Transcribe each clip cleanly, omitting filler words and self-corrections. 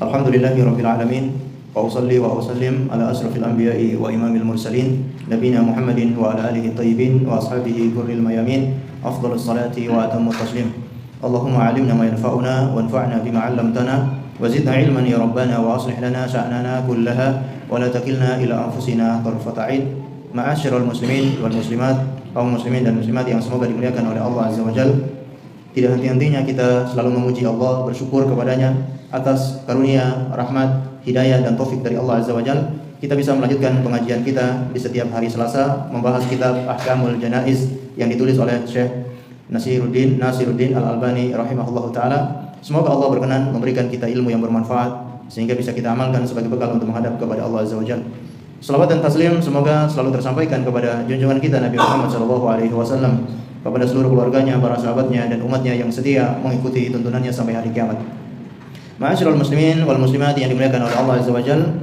Alhamdulillahirabbil alamin wa usalli wa usallim ala asrafil anbiya'i wa imamil mursalin nabiyina Muhammadin wa ala alihi thayyibin wa ashabihi ghurril mayamin afdhalus salati wa atammut taslim. Allahumma 'allimna ma yanfa'una wanfa'na bima 'allamtana wa zidna 'ilman ya rabbana wa aslih lana sha'nana kullaha wa la takilna ila anfusina tarfata 'ain. Ma'asyiral muslimin wal muslimat, kaum muslimin dan muslimat yang semoga dimuliakan oleh Allah Azza wa Jalla. Tidak henti-hentinya kita selalu memuji Allah, bersyukur kepadanya atas karunia, rahmat, hidayah dan taufik dari Allah Azza wa Jalla. Kita bisa melanjutkan pengajian kita di setiap hari Selasa membahas kitab Ahkamul Janaiz yang ditulis oleh Syekh Nasiruddin Al-Albani rahimahullahu taala. Semoga Allah berkenan memberikan kita ilmu yang bermanfaat sehingga bisa kita amalkan sebagai bekal untuk menghadap kepada Allah Azza wa Jalla. Selawat dan taslim semoga selalu tersampaikan kepada junjungan kita Nabi Muhammad SAW, kepada seluruh keluarganya, para sahabatnya dan umatnya yang setia mengikuti tuntunannya sampai hari kiamat. Ma'asyiral muslimin wal muslimat yang dimuliakan oleh Allah Azza wa Jalla,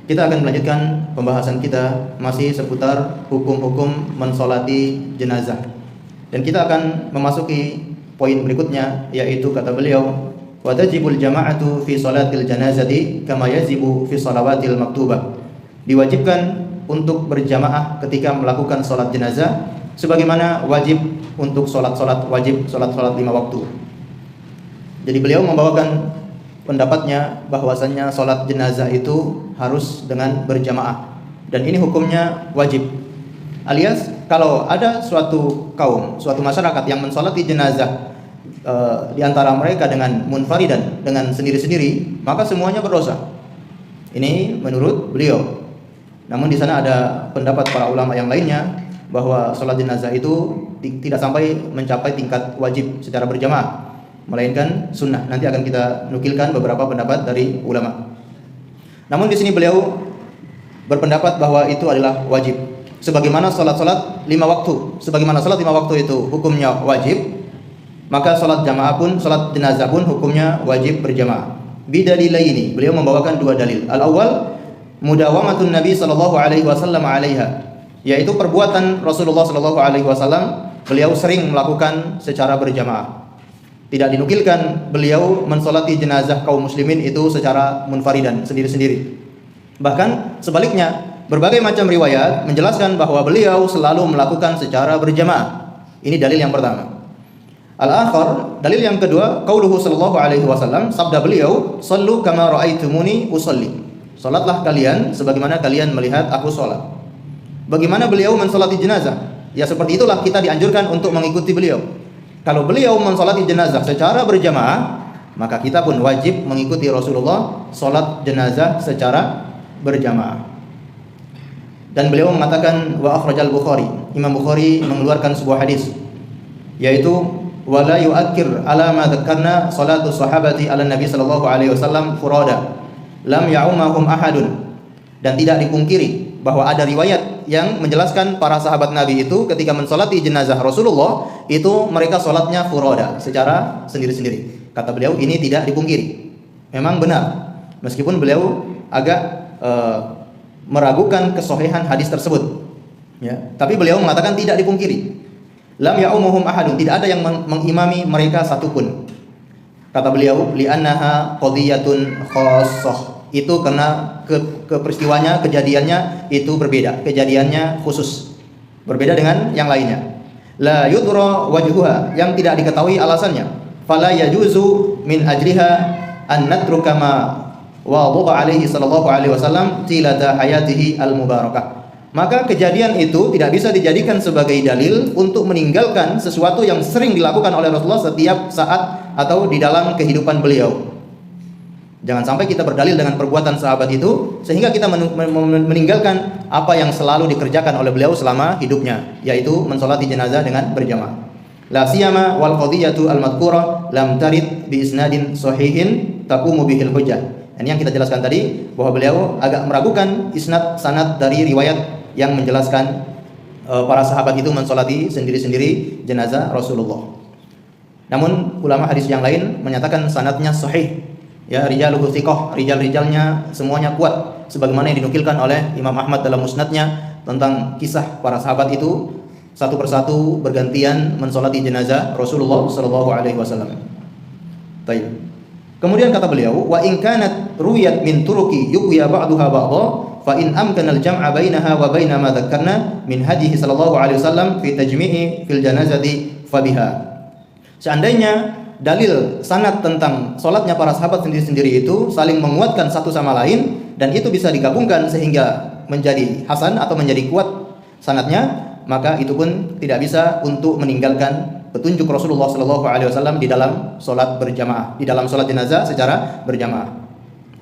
kita akan melanjutkan pembahasan kita masih seputar hukum-hukum mensolati jenazah. Dan kita akan memasuki poin berikutnya, yaitu kata beliau, wa tajibul jama'atu fi salatil janazati kama yajibu fi salawatil maktubah. Diwajibkan untuk berjamaah ketika melakukan salat jenazah sebagaimana wajib untuk salat-salat wajib, salat-salat 5 waktu. Jadi beliau membawakan pendapatnya bahwasannya salat jenazah itu harus dengan berjamaah dan ini hukumnya wajib. Alias kalau ada suatu kaum, suatu masyarakat yang mensolati jenazah di antara mereka dengan munfaridan, dengan sendiri-sendiri, maka semuanya berdosa. Ini menurut beliau. Namun di sana ada pendapat para ulama yang lainnya bahwa salat jenazah itu tidak sampai mencapai tingkat wajib secara berjamaah, melainkan sunnah. Nanti akan kita nukilkan beberapa pendapat dari ulama. Namun di sini beliau berpendapat bahwa itu adalah wajib. Sebagaimana salat-salat 5 waktu, sebagaimana salat 5 waktu itu hukumnya wajib, maka salat jamaah pun, salat jenazah pun hukumnya wajib berjamaah. Bidalilaini, beliau membawakan 2 dalil. Al-awwal mudawamatun Nabi sallallahu alaihi wasallam 'alaiha, yaitu perbuatan Rasulullah sallallahu alaihi wasallam beliau sering melakukan secara berjamaah. Tidak dinukilkan beliau mensolati jenazah kaum muslimin itu secara munfaridan, sendiri-sendiri. Bahkan sebaliknya, berbagai macam riwayat menjelaskan bahwa beliau selalu melakukan secara berjamaah. Ini dalil yang pertama. Al-akhar, dalil yang kedua, qauluhu sallallahu alaihi wasallam, sabda beliau, "Shallu kama ra'aitumuni usolli." Salatlah kalian sebagaimana kalian melihat aku salat. Bagaimana beliau mensolati jenazah? Ya seperti itulah kita dianjurkan untuk mengikuti beliau. Kalau beliau mensolati jenazah secara berjamaah, maka kita pun wajib mengikuti Rasulullah salat jenazah secara berjamaah. Dan beliau mengatakan wa akhrajal Bukhari, Imam Bukhari mengeluarkan sebuah hadis, yaitu wala yu'akkir ala ma dzakarna salatu sahabati ala Nabi sallallahu alaihi wasallam furada lam ya'umahum ahadun. Dan tidak dipungkiri bahwa ada riwayat yang menjelaskan para sahabat Nabi itu ketika mensolati jenazah Rasulullah itu mereka solatnya furoda, secara sendiri-sendiri. Kata beliau ini tidak dipungkiri, memang benar, meskipun beliau agak meragukan kesohihan hadis tersebut, ya. Tapi beliau mengatakan tidak dipungkiri. Lam ya'umuhum ahadun, tidak ada yang mengimami mereka satupun. Kata beliau, li'annaha qadiyatun khassah. Itu karena peristiwanya, kejadiannya itu berbeda, kejadiannya khusus, berbeda dengan yang lainnya. La yudra wajhuha, yang tidak diketahui alasannya. Fala yajuzu min ajriha an natruka ma wadha'a alaihi sallallahu alaihi wasallam tilata hayatihi al-mubarakah. Maka kejadian itu tidak bisa dijadikan sebagai dalil untuk meninggalkan sesuatu yang sering dilakukan oleh Rasulullah setiap saat atau di dalam kehidupan beliau. Jangan sampai kita berdalil dengan perbuatan sahabat itu sehingga kita meninggalkan apa yang selalu dikerjakan oleh beliau selama hidupnya, yaitu mensolati jenazah dengan berjamaah. La siyama wal qadiyatu al-madhkurah lam tarid bi isnadin sahihin taqumu bihil hujjah. Ini yang kita jelaskan tadi, bahwa beliau agak meragukan sanad dari riwayat yang menjelaskan para sahabat itu mensolati sendiri-sendiri jenazah Rasulullah. Namun ulama hadis yang lain menyatakan sanadnya sahih. Ya, rijaluhu thiqah, rijal-rijalnya semuanya kuat, sebagaimana yang dinukilkan oleh Imam Ahmad dalam musnadnya tentang kisah para sahabat itu satu persatu bergantian mensolati jenazah Rasulullah sallallahu alaihi wasallam. Baik. Kemudian kata beliau, wa in kanat ruwiyat min turuqi yuqya ba'daha ba'dha fa in amkana al-jam'a bainaha wa baina ma dzakkarna min hadihi sallallahu alaihi wasallam fi tajmi'i fil janazati fa biha. Seandainya dalil sanad tentang salatnya para sahabat sendiri-sendiri itu saling menguatkan satu sama lain dan itu bisa digabungkan sehingga menjadi hasan atau menjadi kuat sanadnya, maka itu pun tidak bisa untuk meninggalkan petunjuk Rasulullah sallallahu alaihi wasallam di dalam salat berjamaah, di dalam salat jenazah secara berjamaah.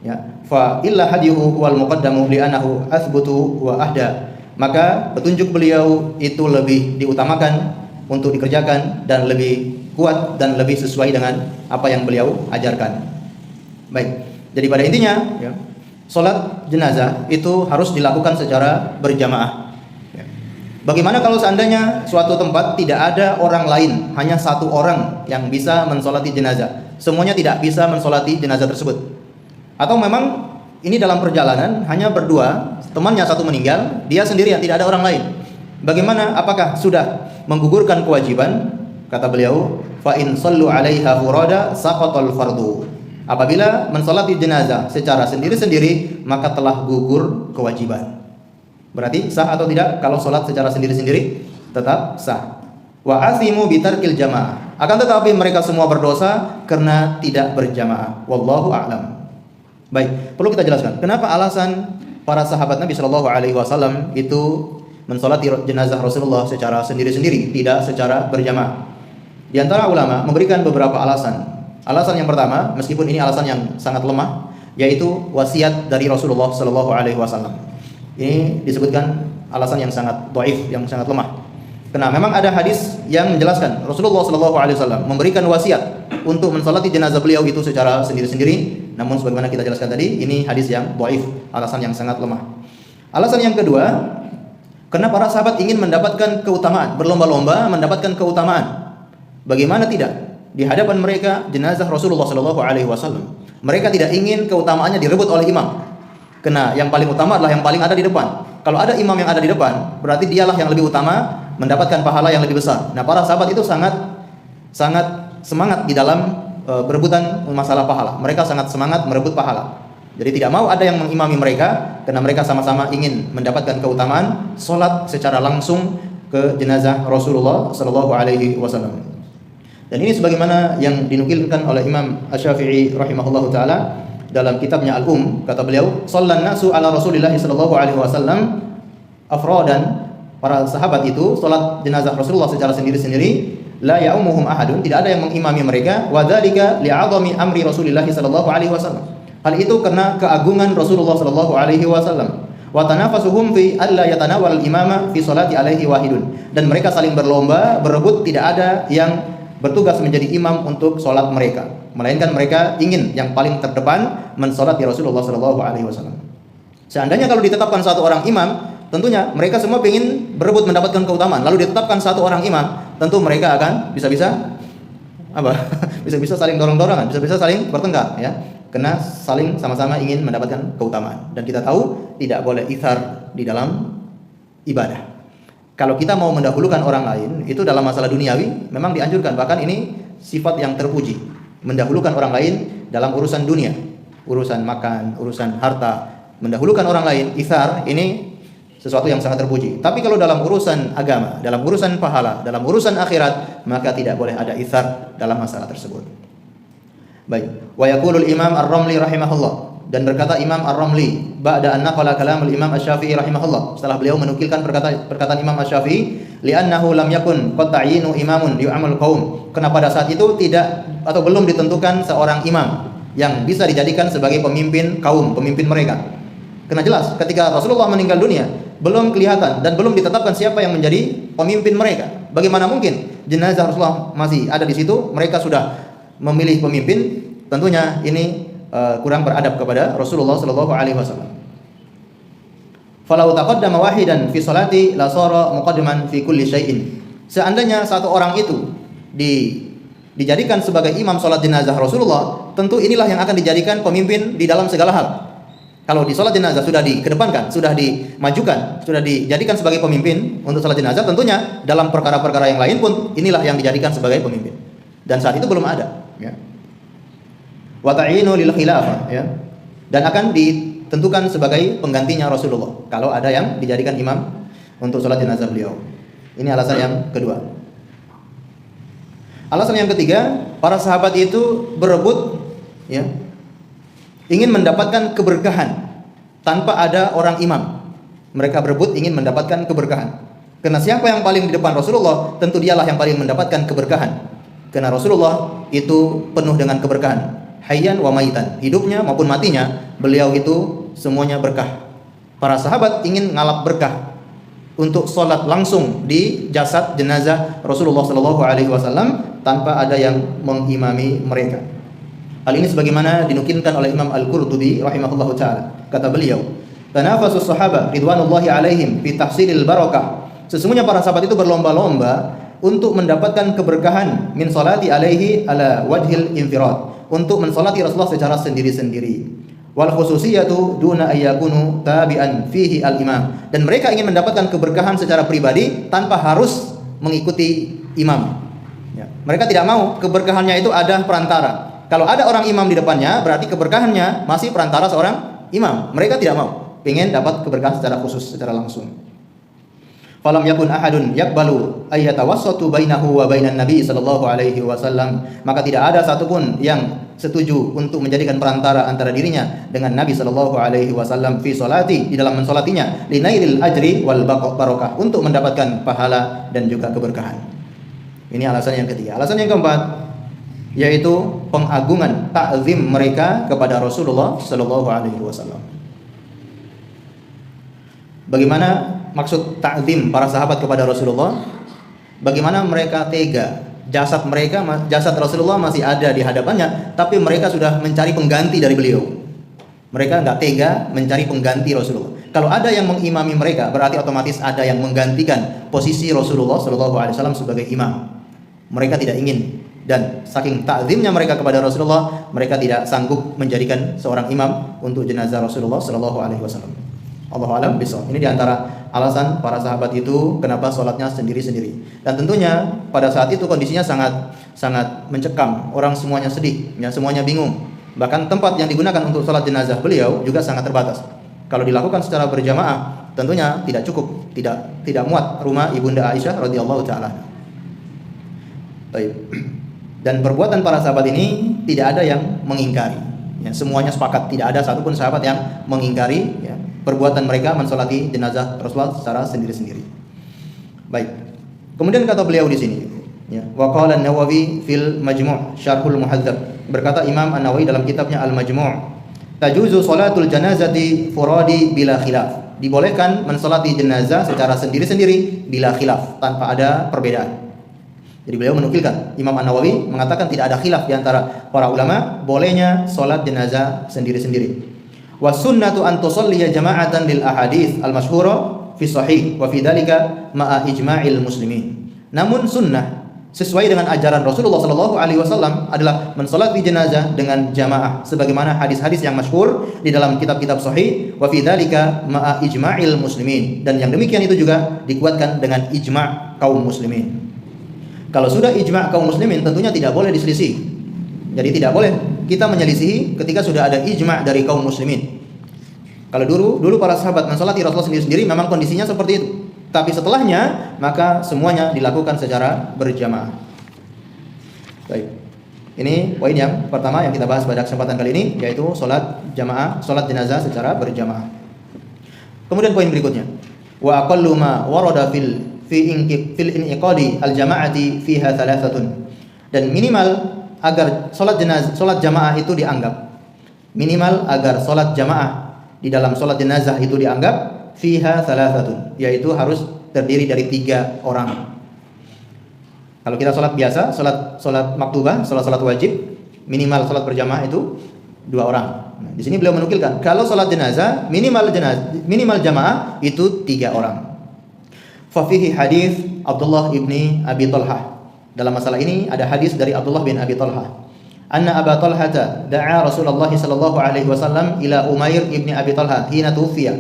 Ya, fa illa hadihu wal muqaddamu li'annahu athbutu wa ahda. Maka petunjuk beliau itu lebih diutamakan untuk dikerjakan dan lebih kuat dan lebih sesuai dengan apa yang beliau ajarkan. Baik. Jadi pada intinya, ya, salat jenazah itu harus dilakukan secara berjamaah. Bagaimana kalau seandainya suatu tempat tidak ada orang lain, hanya satu orang yang bisa mensolati jenazah, semuanya tidak bisa mensolati jenazah tersebut? Atau memang ini dalam perjalanan hanya berdua, temannya satu meninggal, dia sendirian, tidak ada orang lain. Bagaimana? Apakah sudah menggugurkan kewajiban? Kata beliau, fa in sallu 'alaiha furada saqatal fardu. Apabila mensolati jenazah secara sendiri-sendiri, maka telah gugur kewajiban. Berarti sah atau tidak kalau sholat secara sendiri-sendiri? Tetap sah. Wa asimu bitarkil jamaah. Akan tetapi mereka semua berdosa karena tidak berjamaah. Wallahu a'lam. Baik, perlu kita jelaskan kenapa alasan para sahabat Nabi Shallallahu alaihi wasallam itu mensolati jenazah Rasulullah secara sendiri-sendiri, tidak secara berjamaah. Di antara ulama memberikan beberapa alasan. Alasan yang pertama, meskipun ini alasan yang sangat lemah, yaitu wasiat dari Rasulullah Shallallahu alaihi wasallam. Ini disebutkan alasan yang sangat dhaif, yang sangat lemah. Karena memang ada hadis yang menjelaskan Rasulullah sallallahu alaihi wasallam memberikan wasiat untuk mensolati jenazah beliau itu secara sendiri-sendiri. Namun sebagaimana kita jelaskan tadi, ini hadis yang dhaif, alasan yang sangat lemah. Alasan yang kedua, karena para sahabat ingin mendapatkan keutamaan, berlomba-lomba mendapatkan keutamaan. Bagaimana tidak? Di hadapan mereka jenazah Rasulullah sallallahu alaihi wasallam. Mereka tidak ingin keutamaannya direbut oleh imam. Karena yang paling utama adalah yang paling ada di depan. Kalau ada imam yang ada di depan, berarti dialah yang lebih utama, mendapatkan pahala yang lebih besar. Nah, para sahabat itu sangat semangat di dalam berebutan masalah pahala. Mereka sangat semangat merebut pahala. Jadi tidak mau ada yang mengimami mereka, karena mereka sama-sama ingin mendapatkan keutamaan salat secara langsung ke jenazah Rasulullah sallallahu alaihi wasallam. Dan ini sebagaimana yang dinukilkan oleh Imam Asy-Syafi'i rahimahullahu taala dalam kitabnya Al-Um, kata beliau, "Shallan nasu ala Rasulillah sallallahu alaihi wasallam afradan." Para sahabat itu salat jenazah Rasulullah secara sendiri-sendiri, la ya'umuhum ahadun, tidak ada yang mengimami mereka, wa dzalika li'azami amri Rasulillah sallallahu alaihi wasallam. Hal itu karena keagungan Rasulullah sallallahu alaihi wasallam. Wa tanafasuhum fi alla yatanawal al-imama fi salati alaihi wahidun. Dan mereka saling berlomba, berebut, tidak ada yang bertugas menjadi imam untuk salat mereka, melainkan mereka ingin yang paling terdepan mensolati Rasulullah sallallahu alaihi wasallam. Seandainya kalau ditetapkan satu orang imam, tentunya mereka semua ingin berebut mendapatkan keutamaan. Lalu ditetapkan satu orang imam, tentu mereka akan bisa-bisa apa? Bisa-bisa saling dorong-dorongan, bisa-bisa saling bertengkar, ya. Karena saling sama-sama ingin mendapatkan keutamaan. Dan kita tahu tidak boleh itsar di dalam ibadah. Kalau kita mau mendahulukan orang lain, itu dalam masalah duniawi memang dianjurkan. Bahkan ini sifat yang terpuji. Mendahulukan orang lain dalam urusan dunia, urusan makan, urusan harta, mendahulukan orang lain, itsar, ini sesuatu yang sangat terpuji. Tapi kalau dalam urusan agama, dalam urusan pahala, dalam urusan akhirat, maka tidak boleh ada itsar dalam masalah tersebut. Baik. Wa yaqulul Imam Ar-Ramli rahimahullah, dan berkata Imam Ar-Ramli ba'da an naqala kalamul Imam Asy-Syafi'i rahimahullah, setelah beliau menukilkan perkataan Imam Asy-Syafi'i, li'annahu lam yakun qad ta'yinu imamun yu'amul qaum, karena pada saat itu tidak atau belum ditentukan seorang imam yang bisa dijadikan sebagai pemimpin kaum, pemimpin mereka. Karena jelas ketika Rasulullah meninggal dunia, belum kelihatan dan belum ditetapkan siapa yang menjadi pemimpin mereka. Bagaimana mungkin jenazah Rasulullah masih ada di situ, mereka sudah memilih pemimpin? Tentunya ini kurang beradab kepada Rasulullah sallallahu alaihi wasallam. Falau taqaddama wahidan fi salati la sara muqaddiman fi kulli syai'in. Seandainya satu orang itu dijadikan sebagai imam salat jenazah Rasulullah, tentu inilah yang akan dijadikan pemimpin di dalam segala hal. Kalau di salat jenazah sudah dikedepankan, sudah dimajukan, sudah dijadikan sebagai pemimpin untuk salat jenazah, tentunya dalam perkara-perkara yang lain pun inilah yang dijadikan sebagai pemimpin. Dan saat itu belum ada, ya. wa ta'inu lil khilafah, ya. Dan akan ditentukan sebagai penggantinya Rasulullah kalau ada yang dijadikan imam untuk salat jenazah beliau. Ini alasan yang kedua. Alasan yang ketiga, para sahabat itu berebut, ya, ingin mendapatkan keberkahan tanpa ada orang imam. Mereka berebut ingin mendapatkan keberkahan. Karena siapa yang paling di depan Rasulullah, tentu dialah yang paling mendapatkan keberkahan. Karena Rasulullah itu penuh dengan keberkahan, hayyan wa maitan, hidupnya maupun matinya, beliau itu semuanya berkah. Para sahabat ingin ngalap berkah untuk sholat langsung di jasad jenazah Rasulullah Shallallahu Alaihi Wasallam tanpa ada yang mengimami mereka. Hal ini sebagaimana dinukilkan oleh Imam Al-Qurtubi rahimahullahu taala. Kata beliau, "Tanafasus sahabat ridwanullahi alaihim fi tahsilil barakah." Sesungguhnya para sahabat itu berlomba-lomba untuk mendapatkan keberkahan min salati alaihi ala wajhil infirad, untuk mensolati Rasulullah secara sendiri-sendiri. Wal khususiyatu duna ayyakunu tabi'an fihi al-imam, dan mereka ingin mendapatkan keberkahan secara pribadi tanpa harus mengikuti imam, ya. Mereka tidak mau keberkahannya itu ada perantara. Kalau ada orang imam di depannya, berarti keberkahannya masih perantara seorang imam. Mereka tidak mau, ingin dapat keberkahan secara khusus, secara langsung. Falam yakun ahadun yaqbalu ayyatawassatu bainahu wa bainan nabi sallallahu alaihi wasallam, maka tidak ada satupun yang setuju untuk menjadikan perantara antara dirinya dengan Nabi sallallahu alaihi wasallam fi salati, di dalam mensolatinya, linailil ajri wal barakah, untuk mendapatkan pahala dan juga keberkahan. Ini alasan yang ketiga. Alasan yang keempat yaitu pengagungan, ta'zim mereka kepada Rasulullah sallallahu alaihi wasallam. Bagaimana maksud ta'zim para sahabat kepada Rasulullah? Bagaimana mereka tega, jasad Rasulullah masih ada di hadapannya, tapi mereka sudah mencari pengganti dari beliau. Mereka enggak tega mencari pengganti Rasulullah. Kalau ada yang mengimami mereka, berarti otomatis ada yang menggantikan posisi Rasulullah sallallahu alaihi wasallam sebagai imam. Mereka tidak ingin, dan saking ta'zimnya mereka kepada Rasulullah, mereka tidak sanggup menjadikan seorang imam untuk jenazah Rasulullah sallallahu alaihi wasallam. Allahu a'lam bishawab. Ini diantara alasan para sahabat itu kenapa sholatnya sendiri-sendiri. Dan tentunya pada saat itu kondisinya sangat mencekam. Orang semuanya sedih, ya, semuanya bingung. Bahkan tempat yang digunakan untuk sholat jenazah beliau juga sangat terbatas. Kalau dilakukan secara berjamaah, tentunya tidak cukup, tidak muat rumah ibunda Aisyah radhiyallahu taala. Baik. Dan perbuatan para sahabat ini tidak ada yang mengingkari. Ya, semuanya sepakat, tidak ada satupun sahabat yang mengingkari, ya, perbuatan mereka mensolati jenazah Rasulullah secara sendiri-sendiri. Baik. Kemudian kata beliau di sini, ya, wa qala an-Nawawi fil Majmu' Syarhul Muhadzab. Berkata Imam An-Nawawi dalam kitabnya Al-Majmu', tajuzu salatul janazati furadi bila khilaf. Dibolehkan mensolati jenazah secara sendiri-sendiri bila khilaf, tanpa ada perbedaan. Jadi beliau menukilkan, Imam An-Nawawi mengatakan tidak ada khilaf di antara para ulama bolehnya salat jenazah sendiri-sendiri. Wa sunnatu an tusalliya jama'atan lil ahadits al masyhura fi sahih wa fi dzalika ma'a ijma'il muslimin. Namun sunnah sesuai dengan ajaran Rasulullah sallallahu alaihi wasallam adalah mensolati jenazah dengan jamaah sebagaimana hadis-hadis yang masyhur di dalam kitab-kitab sahih, wa fi dzalika ma'a ijma'il muslimin, dan yang demikian itu juga dikuatkan dengan ijma' kaum muslimin. Kalau sudah ijma' kaum muslimin, tentunya tidak boleh diselisih. Jadi tidak boleh kita menyelisihi ketika sudah ada ijma' dari kaum muslimin. Kalau dulu para sahabat mensolati Rasulullah sendiri-sendiri, memang kondisinya seperti itu. Tapi setelahnya, maka semuanya dilakukan secara berjamaah. Baik. Ini poin yang pertama yang kita bahas pada kesempatan kali ini, yaitu salat jamaah, salat jenazah secara berjamaah. Kemudian poin berikutnya, wa aqallu ma warada fil inqiqadi al-jama'ati fiha thalathatun. Dan minimal agar salat jamaah itu dianggap, minimal agar salat jamaah di dalam salat jenazah itu dianggap fiha thalathatun, yaitu harus terdiri dari 3 orang. Kalau kita salat biasa, salat maktubah, salat wajib, minimal salat berjamaah itu 2 orang. Nah, di sini beliau menukilkan kalau salat jenazah minimal jamaah itu 3 orang. Fa fihi hadis Abdullah ibni Abi Talhah. Dalam masalah ini ada hadis dari Abdullah bin Abi Talhah. Anna Aba Talhah da'a Rasulullah sallallahu alaihi wasallam ila Umair ibni Abi Talhah hina tufiya.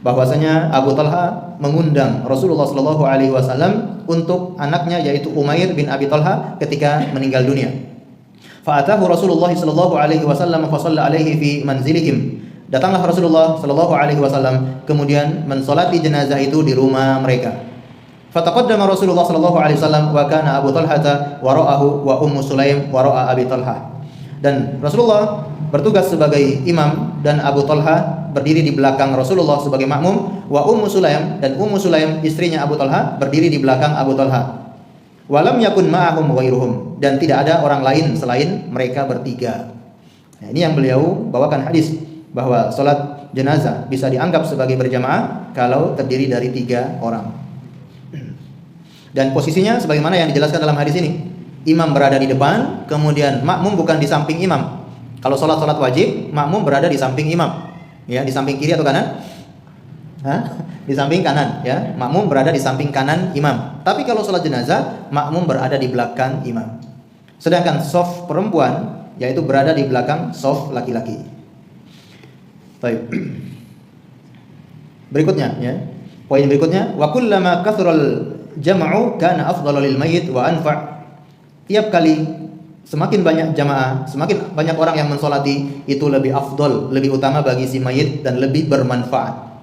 Bahwasanya Abu Talhah mengundang Rasulullah sallallahu alaihi wasallam untuk anaknya yaitu Umair bin Abi Talhah ketika meninggal dunia. Fa'atahu Rasulullah sallallahu alaihi wasallam fa shalla alaihi fi manzilihim. Datanglah Rasulullah sallallahu alaihi wasallam kemudian mensolati jenazah itu di rumah mereka. Fataqaddama Rasulullah sallallahu alaihi wasallam wa kana Abu Talhah wara'ahu wa Ummu Sulaim wara'a Abi Talhah. Dan Rasulullah bertugas sebagai imam dan Abu Talhah berdiri di belakang Rasulullah sebagai makmum, wa Ummu Sulaim, dan Ummu Sulaim istrinya Abu Talhah berdiri di belakang Abu Talhah. Walam yakun ma'ahum ghairuhum, dan tidak ada orang lain selain mereka bertiga. Nah, ini yang beliau bawakan hadis bahwa salat jenazah bisa dianggap sebagai berjamaah kalau terdiri dari 3 orang. Dan posisinya sebagaimana yang dijelaskan dalam hadis ini. Imam berada di depan, kemudian makmum bukan di samping imam. Kalau salat wajib, makmum berada di samping imam. Ya, di samping kiri atau kanan? Di samping kanan, ya. Makmum berada di samping kanan imam. Tapi kalau salat jenazah, makmum berada di belakang imam. Sedangkan shaf perempuan yaitu berada di belakang shaf laki-laki. Baik. Berikutnya, ya. Poin berikutnya, wa kullama kathural jam'u kana afdhalu lil mayyit wa anfa'. Tiap kali semakin banyak jamaah, semakin banyak orang yang mensolati, itu lebih afdol, lebih utama bagi si mayit dan lebih bermanfaat.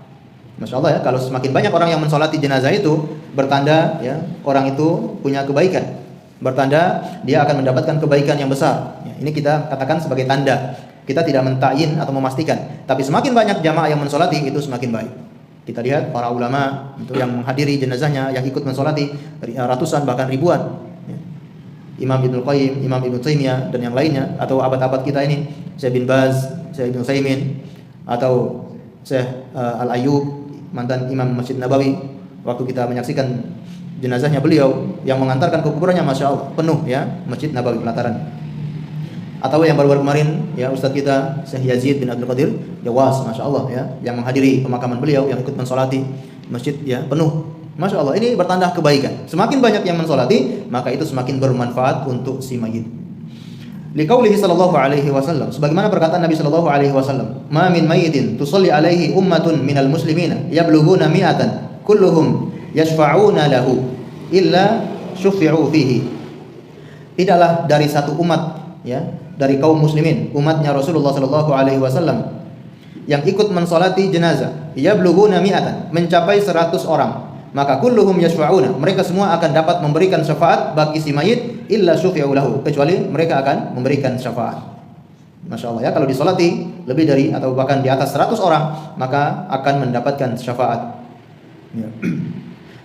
Masya Allah, ya, kalau semakin banyak orang yang mensolati jenazah itu bertanda, ya, orang itu punya kebaikan, bertanda dia akan mendapatkan kebaikan yang besar. Ya, ini kita katakan sebagai tanda. Kita tidak mentakyin atau memastikan, tapi semakin banyak jamaah yang mensolati itu semakin baik. Kita lihat para ulama itu yang menghadiri jenazahnya, yang ikut mensolati ratusan bahkan ribuan. Ya. Imam Ibnu Qayyim, Imam Ibnu Taimiyah dan yang lainnya, atau abad-abad kita ini, Syekh bin Baz, Syekh Ibnu Utsaimin, atau Syekh Al-Ayyub, mantan Imam Masjid Nabawi. Waktu kita menyaksikan jenazahnya beliau yang mengantarkan ke kuburannya, Masya Allah, penuh, ya, Masjid Nabawi pelataran. Atau yang baru-baru kemarin, ya, Ustadz kita Syekh Yazid bin Abdul Qadir Jawas, Masya Allah, ya, yang menghadiri pemakaman beliau, yang ikut mensolati masjid, ya, penuh. Masya Allah, ini bertanda kebaikan. Semakin banyak yang mensolati, maka itu semakin bermanfaat untuk si mayit. Liqaulihi sallallahu alaihi wasallam, sebagaimana perkataan Nabi sallallahu alaihi wasallam, "Ma min mayyitin tusalli alaihi ummatun minal muslimina yablughuna mi'atan kulluhum yashfa'una lahu illa syufi'u fihi." Tidaklah dari satu umat, ya, dari kaum muslimin, umatnya Rasulullah sallallahu alaihi wasallam, yang ikut mensolati jenazah, yablughuna mi'atan, mencapai 100 orang, maka kulluhum yashfa'una, mereka semua akan dapat memberikan syafaat bagi si mayit, illa syufi'u lahu, kecuali mereka akan memberikan syafaat. Masya Allah, ya, kalau disolati lebih dari atau bahkan di atas 100 orang, maka akan mendapatkan syafaat. Ya.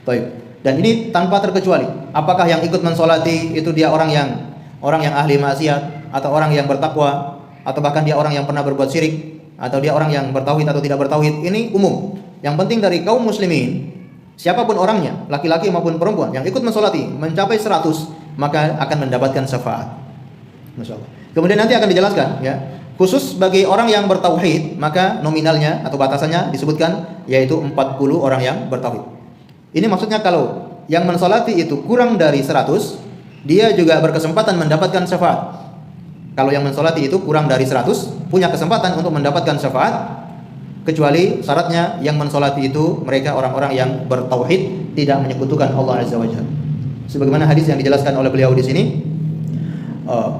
Baik. Dan ini tanpa terkecuali. Apakah yang ikut mensolati itu dia orang yang ahli maksiat, atau orang yang bertakwa, atau bahkan dia orang yang pernah berbuat syirik, atau dia orang yang bertauhid atau tidak bertauhid, ini umum. Yang penting dari kaum muslimin, siapapun orangnya, laki-laki maupun perempuan, yang ikut mensolati mencapai 100, maka akan mendapatkan syafaat. Masya Allah. Kemudian nanti akan dijelaskan, ya, khusus bagi orang yang bertauhid, maka nominalnya atau batasannya disebutkan yaitu 40 orang yang bertauhid. Ini maksudnya kalau yang mensolati itu kurang dari 100, dia juga berkesempatan mendapatkan syafaat. Kalau yang mensolati itu kurang dari 100, punya kesempatan untuk mendapatkan syafaat, kecuali syaratnya yang mensolati itu mereka orang-orang yang bertauhid, tidak menyekutukan Allah Azza wa Jalla. Sebagaimana hadis yang dijelaskan oleh beliau di sini,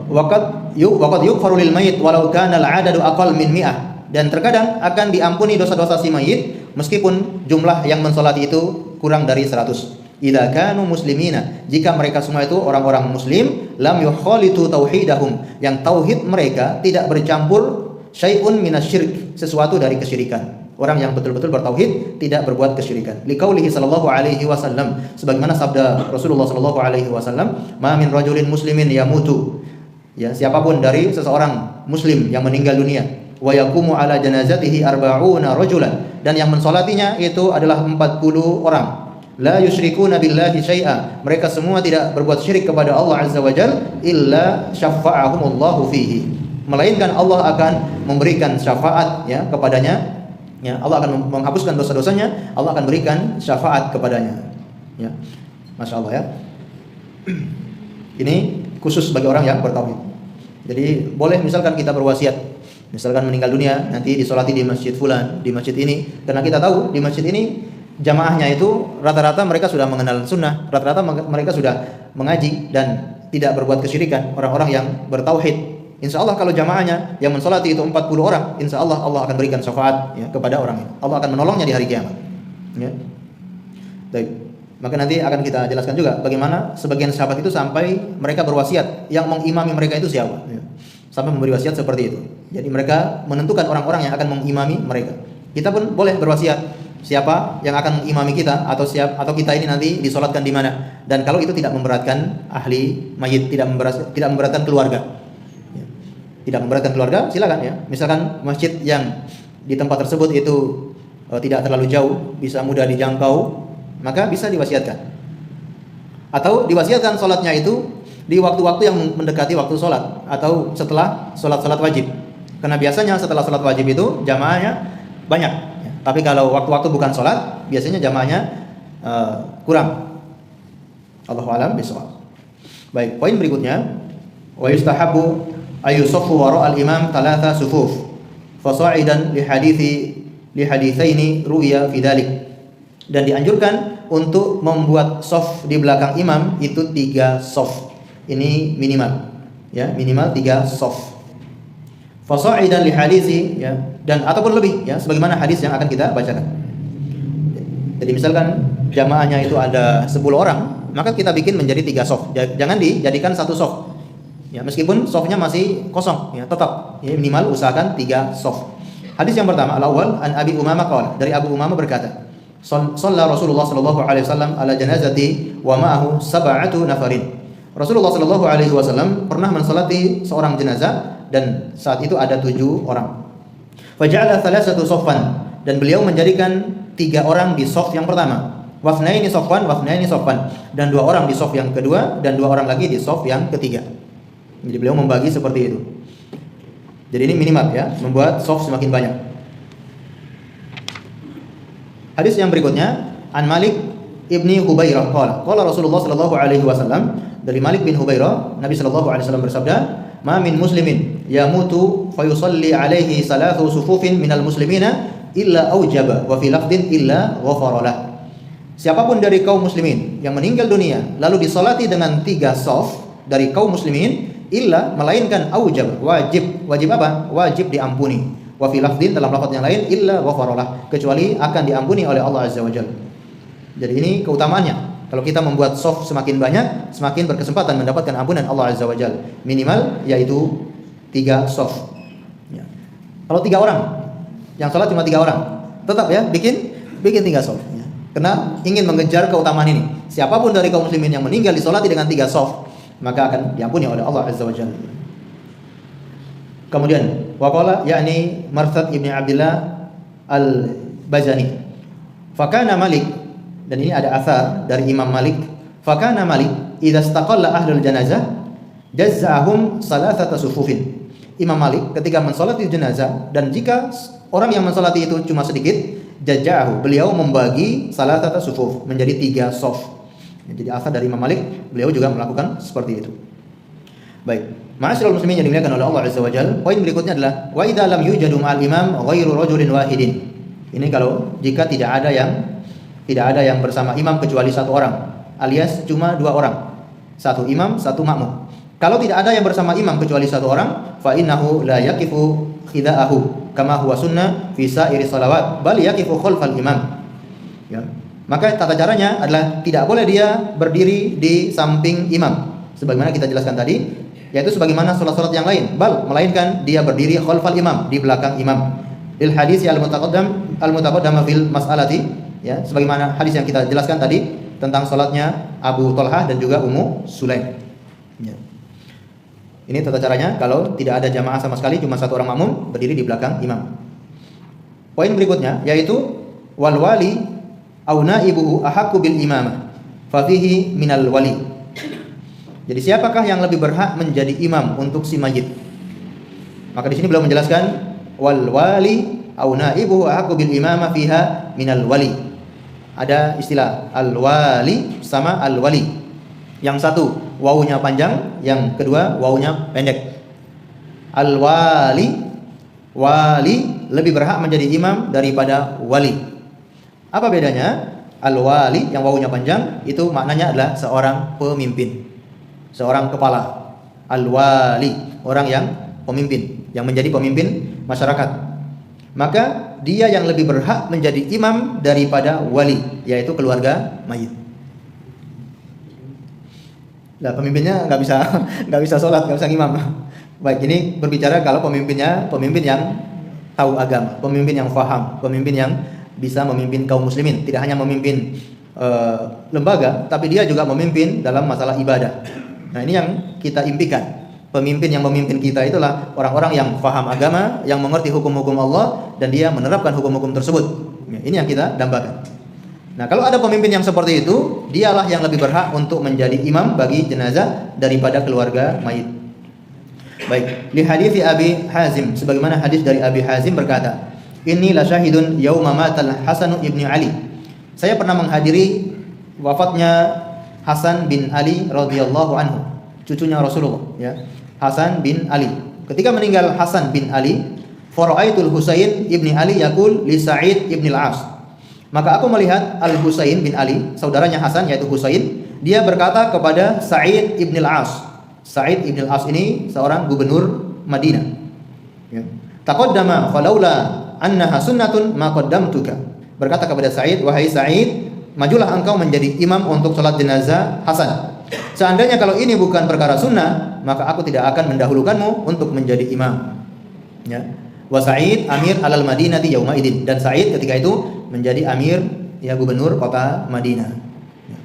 waqad yughfaru lil mayyit walau kana al-'adadu aqall min 100, dan terkadang akan diampuni dosa-dosa si mayit meskipun jumlah yang mensolati itu kurang dari 100. Idza kanu muslimina, jika mereka semua itu orang-orang muslim, lam yukhalitu tauhidahum, yang tauhid mereka tidak bercampur syai'un minasyirik, sesuatu dari kesyirikan. Orang yang betul-betul bertauhid tidak berbuat kesyirikan. Liqaulihi sallallahu alaihi wasallam, sebagaimana sabda Rasulullah sallallahu alaihi wasallam, "Ma min rajulin muslimin yamutu." Ya, siapapun dari seseorang muslim yang meninggal dunia, wa yaqumu ala janazatihi arba'una rajulan, dan yang mensolatinya itu adalah 40 orang. La yusyrikuna billahi syai'a, mereka semua tidak berbuat syirik kepada Allah Azza wa Jalla, illa syafa'ahumullahu fihi, melainkan Allah akan memberikan syafaat, ya, kepadanya, ya, Allah akan menghapuskan dosa-dosanya, Allah akan berikan syafaat kepadanya, ya. Masya Allah, ya. Ini khusus bagi orang yang bertauhid. Jadi boleh misalkan kita berwasiat, misalkan meninggal dunia nanti disolati di masjid fulan, di masjid ini, karena kita tahu di masjid ini jamaahnya itu rata-rata mereka sudah mengenal sunnah, rata-rata mereka sudah mengaji, dan tidak berbuat kesyirikan, orang-orang yang bertauhid. Insya Allah kalau jamaahnya yang mensolati itu 40 orang, insya Allah Allah akan berikan syafaat ya, kepada orang itu. Allah akan menolongnya di hari kiamat. Ya. Baik. Maka nanti akan kita jelaskan juga bagaimana sebagian sahabat itu sampai mereka berwasiat yang mengimami mereka itu siapa. Ya. Sampai memberi wasiat seperti itu. Jadi mereka menentukan orang-orang yang akan mengimami mereka. Kita pun boleh berwasiat siapa yang akan mengimami kita atau kita ini nanti disolatkan di mana. Dan kalau itu tidak memberatkan ahli mayit, tidak memberatkan keluarga. Tidak memberatkan keluarga, silakan ya. Misalkan masjid yang di tempat tersebut itu tidak terlalu jauh, bisa mudah dijangkau, maka bisa diwasiatkan. Atau diwasiatkan sholatnya itu di waktu-waktu yang mendekati waktu sholat atau setelah sholat wajib. Karena biasanya setelah sholat wajib itu jamaahnya banyak. Ya. Tapi kalau waktu-waktu bukan sholat, biasanya jamaahnya kurang. Allahu a'lam bishawab. Baik, poin berikutnya, wa yustahabbu ayusaffu wara al-imam thalatha sufuf fasa'idan li haditsaini ru'ya fi dzalik. Dan dianjurkan untuk membuat shaf di belakang imam itu 3 shaf. Ini minimal. Ya, minimal 3 shaf. Fasa'idan li haditsi ya, dan ataupun lebih ya, sebagaimana hadis yang akan kita bacakan. Jadi misalkan jamaahnya itu ada 10 orang, maka kita bikin menjadi 3 shaf. Jangan dijadikan 1 shaf. Ya, meskipun shafnya masih kosong, ya, tetap ya, minimal usahakan 3 shaf. Hadis yang pertama, al-awwal an Abi Umamah qala, dari Abu Umamah berkata, shalla Rasulullah sallallahu alaihi wasallam ala janazati wa ma'ahu sab'atu nafarin. Rasulullah sallallahu alaihi wasallam pernah mensalati seorang jenazah dan saat itu ada 7 orang. Faja'ala thalathatu shaffan, dan beliau menjadikan 3 orang di shaf yang pertama. Wafnaini shaffan, dan 2 orang di shaf yang kedua dan 2 orang lagi di shaf yang ketiga. Jadi beliau membagi seperti itu. Jadi ini minimal ya, membuat shaf semakin banyak. Hadis yang berikutnya, an Malik ibni Hubairah qala Rasulullah sallallahu alaihi wasallam, dari Malik bin Hubairah, Nabi sallallahu alaihi wasallam bersabda, "Ma min muslimin yamutu fayusalli alaihi salatu sufufin minal muslimina illa aujaba wa fi lafdin illa ghafara lah." Siapapun dari kaum muslimin yang meninggal dunia lalu disolati dengan 3 shaf dari kaum muslimin, illa melainkan aujab, wajib apa? Wajib diampuni. Wa fi lafdin, dalam lafaz yang lain, illa ghafaralah, kecuali akan diampuni oleh Allah Azza wa Jalla. Jadi ini keutamaannya. Kalau kita membuat shaf semakin banyak, semakin berkesempatan mendapatkan ampunan Allah Azza wa Jalla. Minimal yaitu 3 shaf. Ya. Kalau 3 orang, yang salat cuma 3 orang, tetap ya bikin 3 shaf. Ya. Karena ingin mengejar keutamaan ini. Siapapun dari kaum muslimin yang meninggal disolati dengan 3 shaf, maka akan diampuni oleh Allah Azza wa Jalla. Kemudian waqala yakni Marsad ibni Abdullah al-Bazani, fakana Malik, dan ini ada asar dari Imam Malik, fakana Malik idza istaqalla ahlul janazah jazza'ahum salasata sufufin. Imam Malik ketika mensolati jenazah, dan jika orang yang mensolati itu cuma sedikit, jazza'ahu, beliau membagi salasata sufuf menjadi 3 shaf. Jadi asal dari Imam Malik, beliau juga melakukan seperti itu. Baik, ma'asyiral muslimin yang dimuliakan oleh Allah Azza wa Jalla, poin berikutnya adalah wa idza lam yujadu ma'al imam ghairu rajulin wahidin. Ini kalau jika tidak ada yang bersama imam kecuali 1 orang, alias cuma 2 orang. 1 imam, 1 makmum. Kalau tidak ada yang bersama imam kecuali 1 orang, fa innahu la yaqifu khida'ahu kama huwa sunnah fi sa'iri shalawat, bal yaqifu khalfal imam. Ya. Maka tata caranya adalah tidak boleh dia berdiri di samping imam, sebagaimana kita jelaskan tadi, yaitu sebagaimana salat-salat yang lain, melainkan dia berdiri khalfal imam, di belakang imam. Lil hadis al-mutaqaddam fil mas'alati, ya, sebagaimana hadis yang kita jelaskan tadi tentang salatnya Abu Thalhah dan juga Ummu Sulaim. Ya. Ini tata caranya kalau tidak ada jamaah sama sekali, cuma 1 orang makmum berdiri di belakang imam. Poin berikutnya yaitu wal wali au naibuhu ahaqqu bil imamah fa fihi minal wali. Jadi siapakah yang lebih berhak menjadi imam untuk si mayit? Maka di sini beliau menjelaskan wal wali au naibuhu ahaqqu bil imamah fiha minal wali. Ada istilah al wali sama al wali. Yang satu wawunya panjang, yang kedua wawunya pendek. Al wali, wali lebih berhak menjadi imam daripada wali. Apa bedanya? Al-wali yang wawunya panjang itu maknanya adalah seorang pemimpin. seorang kepala. Al-wali, orang yang pemimpin, yang menjadi pemimpin masyarakat. Maka dia yang lebih berhak menjadi imam daripada wali, yaitu keluarga mayit. Nah, pemimpinnya nggak bisa sholat, nggak bisa imam. Baik, ini berbicara kalau pemimpinnya pemimpin yang tahu agama, pemimpin yang faham, pemimpin yang bisa memimpin kaum muslimin, tidak hanya memimpin lembaga, tapi dia juga memimpin dalam masalah ibadah. Nah, ini yang kita impikan. Pemimpin yang memimpin kita itulah orang-orang yang faham agama, yang mengerti hukum-hukum Allah, dan dia menerapkan hukum-hukum tersebut. Ini yang kita dambakan. Nah, kalau ada pemimpin yang seperti itu, dialah yang lebih berhak untuk menjadi imam bagi jenazah daripada keluarga mayit. Baik, li hadits Abi Hazim, sebagaimana hadis dari Abi Hazim berkata, "Inni la syahidun yauma matal Hasan ibni Ali." Saya pernah menghadiri wafatnya Hasan bin Ali radhiyallahu anhu, cucunya Rasulullah, ya. Hasan bin Ali. Ketika meninggal Hasan bin Ali, fara'aitul Husain ibni Ali yaqul li Sa'id ibn al-As. Maka aku melihat Al-Husain bin Ali, saudaranya Hasan yaitu Husain, dia berkata kepada Sa'id ibn al-As. Sa'id ibn al-As ini seorang gubernur Madinah. Ya. Taqaddama falaula annaha sunnatun ma qaddamtuka. Berkata kepada Sa'id, "Wahai Sa'id, majulah engkau menjadi imam untuk salat jenazah Hasan. Seandainya kalau ini bukan perkara sunnah, maka aku tidak akan mendahulukanmu untuk menjadi imam." Ya. Wa Sa'id amir alal Madinati yauma idin, dan Sa'id ketika itu menjadi amir, ya, gubernur kota Madinah. Ya.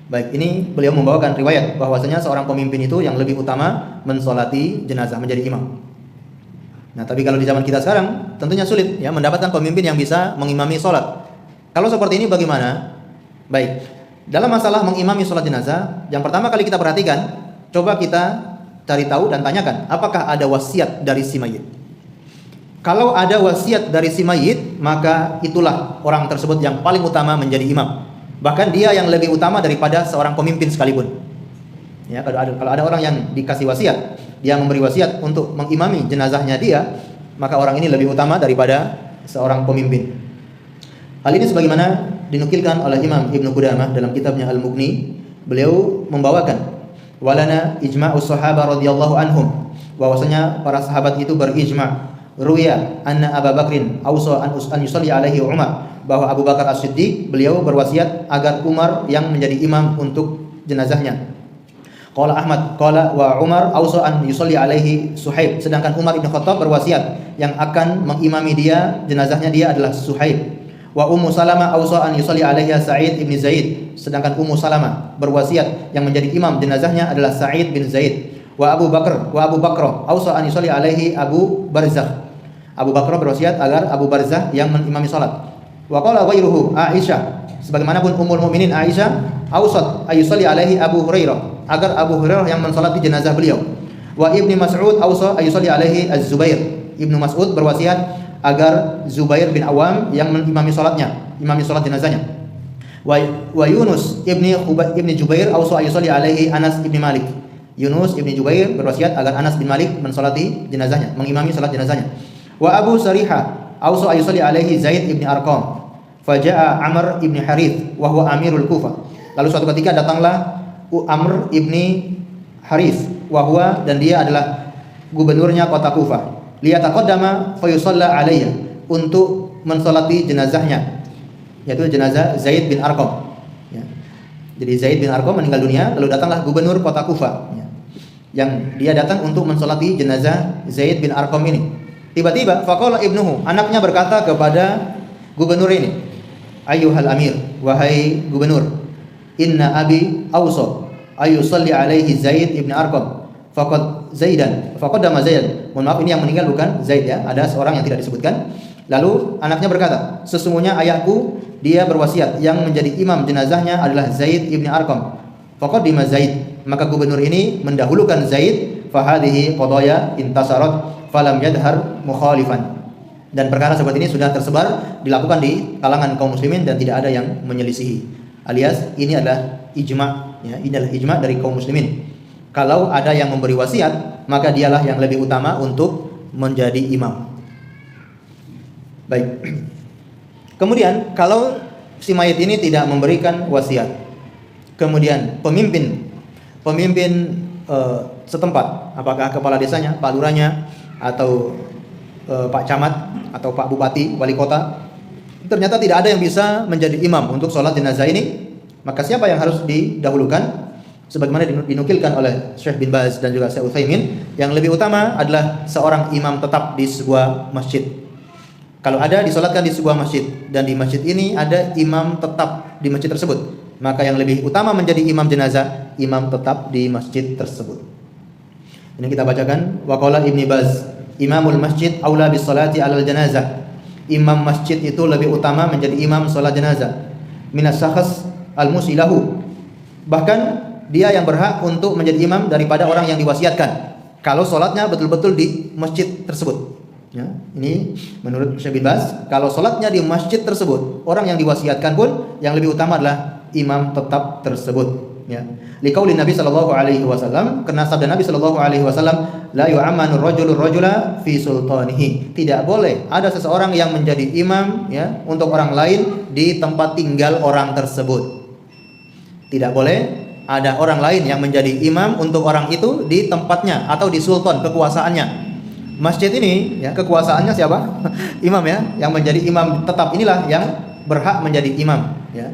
Baik, ini beliau membawakan riwayat bahwasanya seorang pemimpin itu yang lebih utama mensolati jenazah, menjadi imam. Nah, tapi kalau di zaman kita sekarang tentunya sulit, ya, mendapatkan pemimpin yang bisa mengimami sholat. Kalau seperti ini bagaimana? Baik, dalam masalah mengimami sholat jenazah, yang pertama kali kita perhatikan, coba kita cari tahu dan tanyakan, apakah ada wasiat dari si mayit? Kalau ada wasiat dari si mayit, maka itulah orang tersebut yang paling utama menjadi imam. Bahkan dia yang lebih utama daripada seorang pemimpin sekalipun. Ya, kalau ada orang yang dikasih wasiat, dia memberi wasiat untuk mengimami jenazahnya dia, maka orang ini lebih utama daripada seorang pemimpin. Hal ini sebagaimana dinukilkan oleh Imam Ibnu Qudamah dalam kitabnya Al-Mughni. Beliau membawakan walana ijma'us sahabah radhiyallahu anhum, bahwasanya para sahabat itu berijma'. Ruya anna Abu Bakrin ausa an yusalli alaihi Umar, bahwa Abu Bakar As-Siddiq beliau berwasiat agar Umar yang menjadi imam untuk jenazahnya. Qala Ahmad qala wa Umar ausa an yusalli alaihi Suhaib, sedangkan Umar bin Khattab berwasiat yang akan mengimami dia, jenazahnya dia adalah Suhaib. Wa Ummu Salamah ausa an yusalli alaiha Sa'id bin Zaid, sedangkan Ummu Salamah berwasiat yang menjadi imam jenazahnya adalah Sa'id bin Zaid. Wa Abu Bakr ausa an yusalli alaihi Abu Barzah. Abu Bakr berwasiat agar Abu Barzah yang mengimami salat. Wa qala ghairuhu Aisyah, sebagaimanapun Ummul Mukminin Aisyah ausat ayusalli alaihi Abu Hurairah, agar Abu Hurairah yang mensalati jenazah beliau. Wa Ibnu Mas'ud ausa ayusalli alaihi Az-Zubair, Ibnu Mas'ud berwasiat agar Zubair bin Awam yang mengimami salatnya, imami salat jenazahnya. Wa Yunus ibni Jubair ausa ayusalli alaihi Anas ibni Malik. Yunus ibni Jubair berwasiat agar Anas bin Malik mensalati jenazahnya, mengimami salat jenazahnya. Wa Abu Sariha ausa ayusalli alaihi Zaid ibni Arqam. Faja'a Amr ibni Harith wa huwa amirul Kufah. Lalu suatu ketika datanglah Amr ibni Harith wa huwa, dan dia adalah gubernurnya kota Kufah. Liyataqaddama fa yusalla alayya, untuk mensalati jenazahnya, yaitu jenazah Zaid bin Arqam. Ya. Jadi Zaid bin Arqam meninggal dunia, lalu datanglah gubernur kota Kufah, ya, yang dia datang untuk mensalati jenazah Zaid bin Arqam ini. Tiba-tiba faqala ibnuhu, anaknya berkata kepada gubernur ini, "Ayyuhal amir, wahai gubernur, inna abi awsa ayusalli alaihi Zaid ibn Arqam faqaddama Zaid." Mohon maaf, ini yang meninggal bukan Zaid, ya, ada seorang yang tidak disebutkan. Lalu anaknya berkata, "Sesungguhnya ayahku dia berwasiat yang menjadi imam jenazahnya adalah Zaid ibn Arqam." Faqaddima Zaid, maka gubernur ini mendahulukan Zaid. Fahadhihi qadaya intasarat falam yadhar mukhalifan, dan perkara seperti ini sudah tersebar, dilakukan di kalangan kaum muslimin dan tidak ada yang menyelisihi. Alias ini adalah ijma', ya, ini adalah ijma' dari kaum muslimin. Kalau ada yang memberi wasiat, maka dialah yang lebih utama untuk menjadi imam. Baik. Kemudian kalau si mayit ini tidak memberikan wasiat, kemudian pemimpin pemimpin setempat, apakah kepala desanya, Pak Lurahnya, atau Pak Camat, atau Pak Bupati, Wali Kota, ternyata tidak ada yang bisa menjadi imam untuk sholat jenazah ini, maka siapa yang harus didahulukan? Sebagaimana dinukilkan oleh Syekh bin Baz dan juga Syekh Utsaimin, yang lebih utama adalah seorang imam tetap di sebuah masjid. Kalau ada disolatkan di sebuah masjid dan di masjid ini ada imam tetap di masjid tersebut, maka yang lebih utama menjadi imam jenazah, imam tetap di masjid tersebut. Ini kita bacakan, wa qala Ibnu Baz, imamul masjid aula bis salati alal janazah. Imam masjid itu lebih utama menjadi imam salat jenazah minas syakhs al-musilahu. Bahkan dia yang berhak untuk menjadi imam daripada orang yang diwasiatkan kalau sholatnya betul-betul di masjid tersebut. Ya, ini menurut Syekh bin Baz, kalau sholatnya di masjid tersebut, orang yang diwasiatkan pun yang lebih utama adalah imam tetap tersebut. Ya, liqauli Nabi sallallahu alaihi wasallam, karena sabda Nabi sallallahu alaihi wasallam, la yu'ammanu rajulur rajula fi sultanihi. Tidak boleh ada seseorang yang menjadi imam ya untuk orang lain di tempat tinggal orang tersebut. Tidak boleh ada orang lain yang menjadi imam untuk orang itu di tempatnya atau di sultan kekuasaannya. Masjid ini ya kekuasaannya siapa? Imam ya, yang menjadi imam tetap inilah yang berhak menjadi imam ya.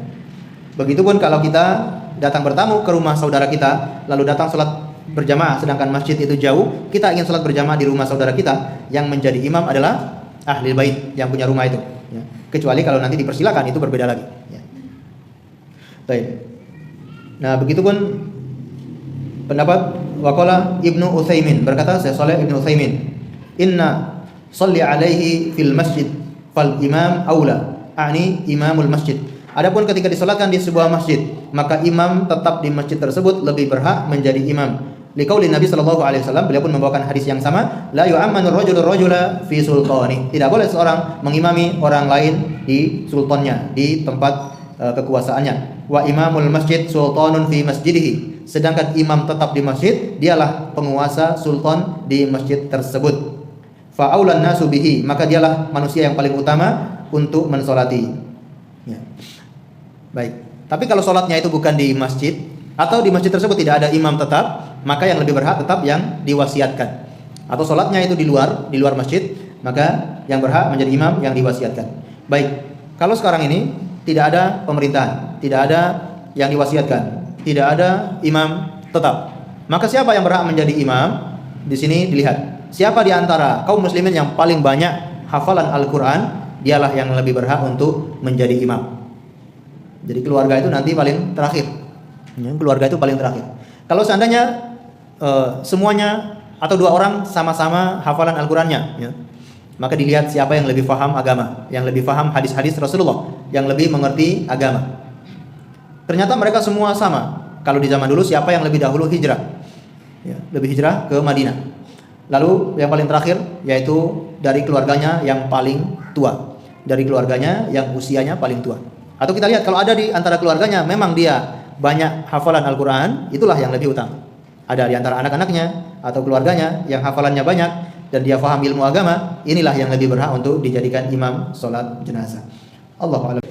Begitupun kalau kita datang bertamu ke rumah saudara kita, lalu datang sholat berjamaah sedangkan masjid itu jauh, kita ingin sholat berjamaah di rumah saudara kita, yang menjadi imam adalah ahli bait yang punya rumah itu ya. Kecuali kalau nanti dipersilakan, itu berbeda lagi ya. Baik. Nah, begitupun pendapat waqala Ibnu Utsaimin, berkata Syekh Shalih Ibnu Utsaimin, inna sholli alaihi fil masjid fal imam aula, ani imamul masjid. Adapun ketika disolatkan di sebuah masjid, maka imam tetap di masjid tersebut lebih berhak menjadi imam. Liqauli Nabi sallallahu alaihi wasallam, beliau pun membawakan hadis yang sama, la yu'ammanu rajulur rajula fi sultani. Tidak boleh seorang mengimami orang lain di sultannya, di tempat kekuasaannya. Wa imamul masjid sultanun fi masjidihi. Sedangkan imam tetap di masjid, dialah penguasa sultan di masjid tersebut. Fa aulan nasu bihi, maka dialah manusia yang paling utama untuk mensolati ya. Baik. Tapi kalau solatnya itu bukan di masjid atau di masjid tersebut tidak ada imam tetap, maka yang lebih berhak tetap yang diwasiatkan. Atau solatnya itu di luar masjid, maka yang berhak menjadi imam yang diwasiatkan. Baik. Kalau sekarang ini tidak ada pemerintahan, tidak ada yang diwasiatkan, tidak ada imam tetap, maka siapa yang berhak menjadi imam? Di sini dilihat siapa di antara kaum muslimin yang paling banyak hafalan Al-Quran, dialah yang lebih berhak untuk menjadi imam. Jadi keluarga itu nanti paling terakhir ya, keluarga itu paling terakhir. Kalau seandainya semuanya atau dua orang sama-sama hafalan Al-Qurannya ya, maka dilihat siapa yang lebih faham agama, yang lebih faham hadis-hadis Rasulullah, yang lebih mengerti agama. Ternyata mereka semua sama. Kalau di zaman dulu siapa yang lebih dahulu hijrah ya, lebih hijrah ke Madinah. Lalu yang paling terakhir yaitu dari keluarganya yang paling tua, dari keluarganya yang usianya paling tua. Atau kita lihat kalau ada di antara keluarganya memang dia banyak hafalan Al-Quran, itulah yang lebih utama. Ada di antara anak-anaknya atau keluarganya yang hafalannya banyak dan dia faham ilmu agama, inilah yang lebih berhak untuk dijadikan imam sholat jenazah. Allahu a'lam.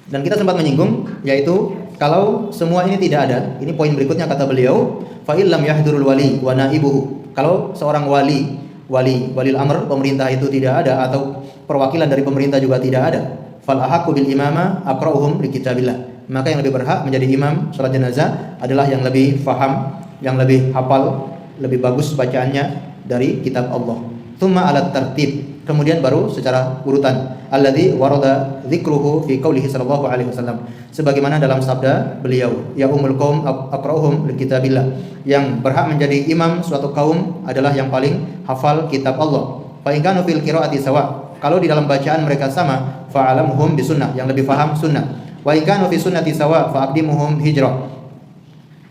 Dan kita sempat menyinggung, yaitu kalau semua ini tidak ada, ini poin berikutnya kata beliau, fa illam yahdurul wali wa naibuhu. Kalau seorang walil amr, pemerintah itu tidak ada, atau perwakilan dari pemerintah juga tidak ada, fal ahaqqu bil imama aqra'uhum li kitabillah. Maka yang lebih berhak menjadi imam sholat jenazah adalah yang lebih faham, yang lebih hafal, lebih bagus bacaannya dari kitab Allah. Tsumma alat tertib, kemudian baru secara urutan. Alladzi warada dzikruhu fi qoulihi sallallahu alaihi wasallam, sebagaimana dalam sabda beliau, ya umul qaum aqra'uhum li kitabillah, yang berhak menjadi imam suatu kaum adalah yang paling hafal kitab Allah. Fa in kanu fil qiraati sawa, kalau di dalam bacaan mereka sama, fa alamuhum bisunnah, yang lebih faham sunnah. Wa in kanu fi sunnati sawa fa aqdimuhum hijrah.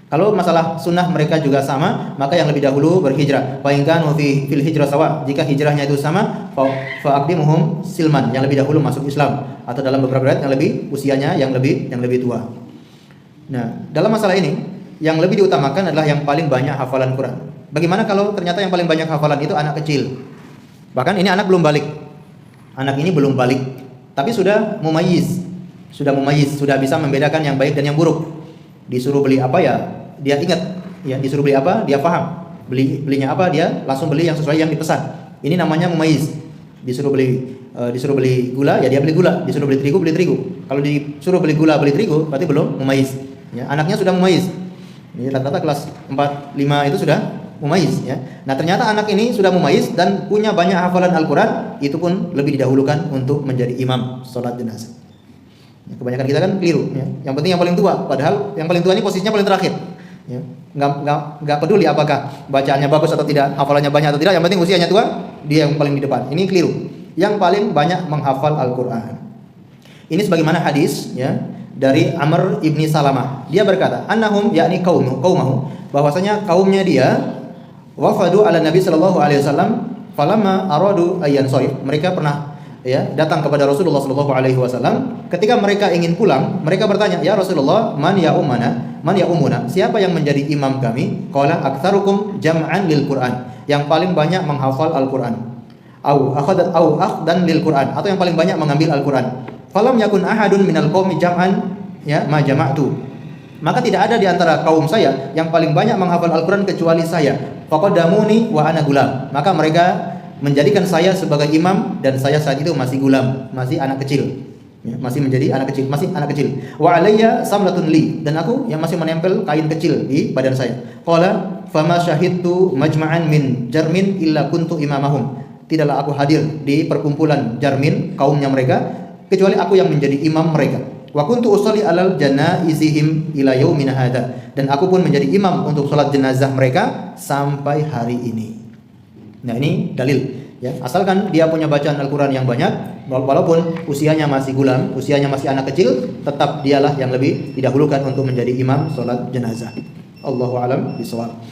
Kalau masalah sunnah mereka juga sama, maka yang lebih dahulu berhijrah. Wa in kanu fil hijrah sawa, jika hijrahnya itu sama, fa aqdimuhum silman, yang lebih dahulu masuk Islam, atau dalam beberapa riwayat yang lebih usianya yang lebih tua. Nah, dalam masalah ini yang lebih diutamakan adalah yang paling banyak hafalan Quran. Bagaimana kalau ternyata yang paling banyak hafalan itu anak kecil? Bahkan ini anak belum balik. Anak ini belum balik, tapi sudah mumayyiz, sudah bisa membedakan yang baik dan yang buruk. Disuruh beli apa ya dia ingat Ya, disuruh beli apa, dia paham. Belinya apa, dia langsung beli yang sesuai yang dipesan. Ini namanya mumayyiz. Disuruh beli gula, ya dia beli gula. Disuruh beli terigu. Kalau disuruh beli gula, beli terigu, berarti belum mumayyiz. Ya, anaknya sudah mumayyiz. Ini rata-rata kelas 4, 5 itu sudah mumayyiz, ya. Nah, ternyata anak ini sudah mumayyiz dan punya banyak hafalan Al-Qur'an, itu pun lebih didahulukan untuk menjadi imam salat jenazah. Ya, kebanyakan kita kan keliru, ya. Yang penting yang paling tua, padahal yang paling tua ini posisinya paling terakhir. Ya. Enggak peduli apakah bacaannya bagus atau tidak, hafalannya banyak atau tidak, yang penting usianya tua, dia yang paling di depan. Ini keliru. Yang paling banyak menghafal Al-Qur'an. Ini sebagaimana hadis, ya, dari Amr ibni Salamah. Dia berkata, annahum yakni qaumahu, bahwasanya kaumnya dia wafadu ala Nabi sallallahu alaihi wasallam falamma aradu ayyan sorif. Mereka pernah, ya, datang kepada Rasulullah sallallahu alaihi wasallam. Ketika mereka ingin pulang, mereka bertanya, "Ya Rasulullah, man ya umuna? Siapa yang menjadi imam kami?" Qala aktsarukum jam'an lil Qur'an. Yang paling banyak menghafal Al-Qur'an. Au akhdan lil Qur'an, atau yang paling banyak mengambil Al-Qur'an. Falam yakun ahadun minal qaumi jam'an, ya, ma jama'tu. Maka tidak ada di antara kaum saya yang paling banyak menghafal Al-Qur'an kecuali saya. Faqaddamuni wa ana gulam. Maka mereka menjadikan saya sebagai imam dan saya saat itu masih gulam, masih anak kecil. Ya, masih menjadi anak kecil. Wa alayya samlatun li, dan aku yang masih menempel kain kecil di badan saya. Qala fama syahidtu majma'an min jarmin illa kuntu imamahum. Tidaklah aku hadir di perkumpulan Jarmin, kaumnya mereka, kecuali aku yang menjadi imam mereka. Wa kuntu usolli alal janaizihim ila yaumina hadza, dan aku pun menjadi imam untuk salat jenazah mereka sampai hari ini. Nah, ini dalil, ya. Asalkan dia punya bacaan Al-Qur'an yang banyak, walaupun usianya masih gulam, usianya masih anak kecil, tetap dialah yang lebih didahulukan untuk menjadi imam salat jenazah. Allahu a'lam bishawab.